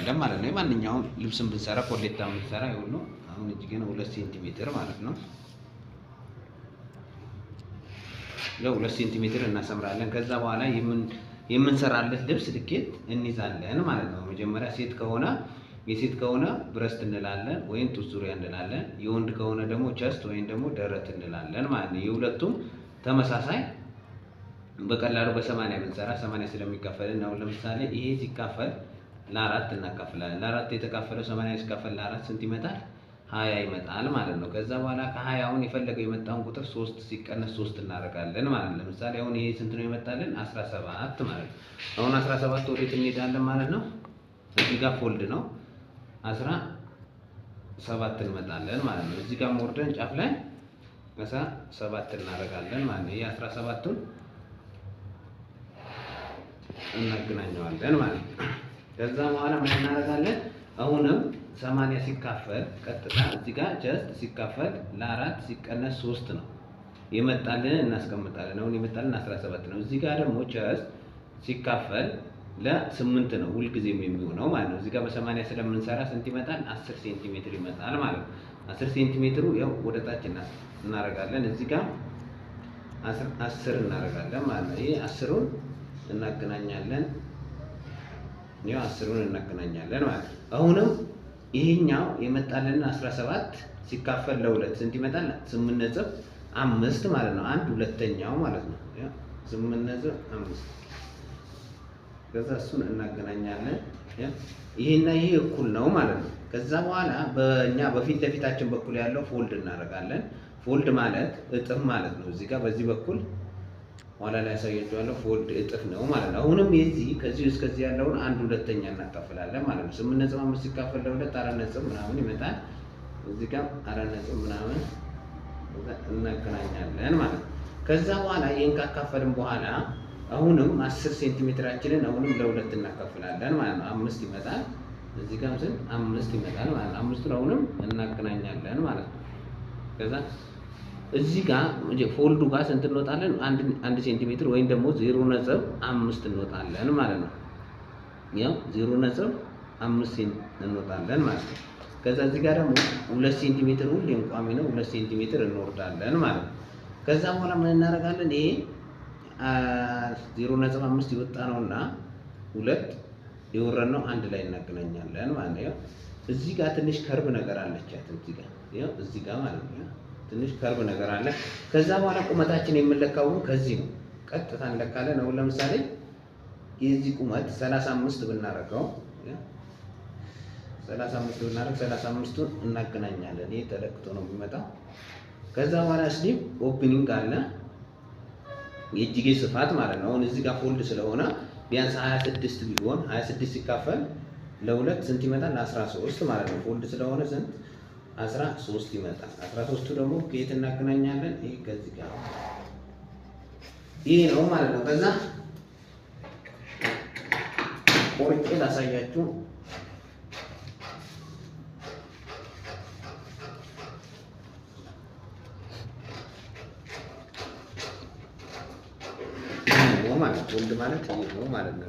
እናደርጋለን ማለት ነው። ማንኛውም ልብስን ብንሰራ ኮሌታ ብንሰራ ይሁን ነው። አሁን እዚህ ግን 2 ሴንቲሜትር ማለት ነው። ያው 2 ሴንቲሜትር እናሰምራለን። ከዛ በኋላ የምንሰራለት ልብስ ልኬት እንይዛለን ማለት ነው። መጀመሪያ የሴት ከሆነ ብረስት እንላለን ወይም ጡት ዙሪያ እንላለን። የወንድ ከሆነ ደግሞ ቸስት ወይም ደግሞ ደረት እንላለን ማለት ነው። የሁለቱም ተመሳሳይ በቀላሉ በ80 ብንሰራ 80 ስለሚካፈል ነው። ለምሳሌ ይሄ ሲካፈል ለ4 እናካፍላለን። ለ4 የተካፈለው 80 ሲካፈል ለ4 ስንት ይመጣል? 20 ይመጣል ማለት ነው። ከዛ በኋላ ከ20 አሁን የፈለገው የመጣውን ቁጥር 3 ሲቀነስ 3 እናደርጋለን ማለት ነው። ለምሳሌ አሁን ይሄ ስንት ነው የመጣልን? 17 ማለት ነው። አሁን 17 ወዴት እንሄዳለን ማለት ነው? እዚህ ጋር ፎልድ ነው 17 እንመጣለን ማለት ነው። እዚህ ጋር ወርደን ጫፍ ላይ 17 እናደርጋለን ማለት ነው። ይሄ 17ቱን እናገናኘዋለን ማለት ነው። ከዛ በኋላ ምን እናደርጋለን? አሁንም 80 ሲካፈል ቀጥታ እዚህ ጋር ጀስት ሲካፈል ለ4 ሲቀነስ 3 ነው የመጣልን እናስቀምጣለን። አሁን የመጣልን 17 ነው። እዚህ ጋር ደግሞ ጀስት ሲካፈል ለ8 ነው ሁልጊዜም የሚሆነው ማለት ነው። እዚህ ጋር በ80 ስለምንሰራ ስንት ይመጣል? 10 ሴንቲሜትር ይመጣል ማለት ነው። 10 ሴንቲሜትሩ ያው ወደ ታች እናደርጋለን። እዚህ ጋር 10 እናደርጋለን ማለት ነው። ይሄ 10ሩን እናገናኛለን። ያው 10ሩን እናገናኛለን ማለት ነው። አሁንም ይሄኛው የመጣልን 17 ሲካፈል ለ2 ስንት ይመጣል? 8.5 ማለት ነው። 1/2ኛው ማለት ነው። ያው 8.5 ከዛ እሱን እናገናኛለን። ይሄና ይሄ እኩል ነው ማለት ነው። ከዛ በኋላ በእኛ በፊት ለፊታችን በኩል ያለው ፎልድ እናደርጋለን። ፎልድ ማለት እጥፍ ማለት ነው። እዚህ ጋር በዚህ በኩል ኋላ ላይ ያሳያችኋለሁ። ፎልድ እጥፍ ነው ማለት ነው። አሁንም ከዚህ እስከዚህ ያለውን 1/2ኛ እናካፍላለን ማለት ነው። 8.5 ሲካፈል ለ2 4 ምናምን ይመጣል። እዚህ ጋር 4 ምናምን እናገናኛለን ማለት ነው። ከዛ በኋላ ይሄን ካካፈልን በኋላ አሁንም 10 ሴንቲሜትራችንን አሁንም ለ2 እናካፍላለን ማለት ነው። 5 ይመጣል። እዚህ ጋር 5 ይመጣል ማለት ነው። 5ቱን አሁንም እናገናኛለን ማለት ነው። ከዛ እዚህ ጋር ፎልዱ ጋር ስንት እንወጣለን? 1 ሴንቲሜትር ወይም ደግሞ 0.5 እንወጣለን ማለት ነው። ያው 0.5 እንወጣለን ማለት ነው። ከዛ እዚህ ጋር ደግሞ 2 ሴንቲሜትር ሁሌም ቋሚ ነው። 2 ሴንቲሜትር እንወርዳለን ማለት ነው። ከዛ በኋላ ምን እናደርጋለን? ይሄ 0.5 የወጣ ነውና 2 የወረድነው አንድ ላይ እናገናኛለን ማለት ነው። እዚህ ጋር ትንሽ ከርብ ነገር አለቻት እዚህ ጋር ማለት ነው። ትንሽ ከርብ ነገር አለ። ከዛ በኋላ ቁመታችን የምንለካው ከዚህ ነው። ቀጥታ እንለካለን። አሁን ለምሳሌ የዚህ ቁመት 35 ብናረጋው 35ቱን እናገናኛለን። ይሄ ተለክቶ ነው የሚመጣው። ከዛ በኋላ ስሊፕ ኦፕኒንግ አለ የእጅጌ ስፋት ማለት ነው። አሁን እዚህ ጋር ፎልድ ስለሆነ ቢያንስ 26 ቢሆን 26 ሲካፈል ለ2 ስንት ይመጣል? 13 ማለት ነው። ፎልድ ስለሆነ ስንት 13 ይመጣል። 13ቱ ደግሞ ከየት እናገናኛለን? ይሄ ከዚህ ጋር ይሄ ነው ማለት ነው። ከዛ ቆርጬ ላሳያችሁ። ማለት ወልድ ማለት ይሄ ነው ማለት ነው።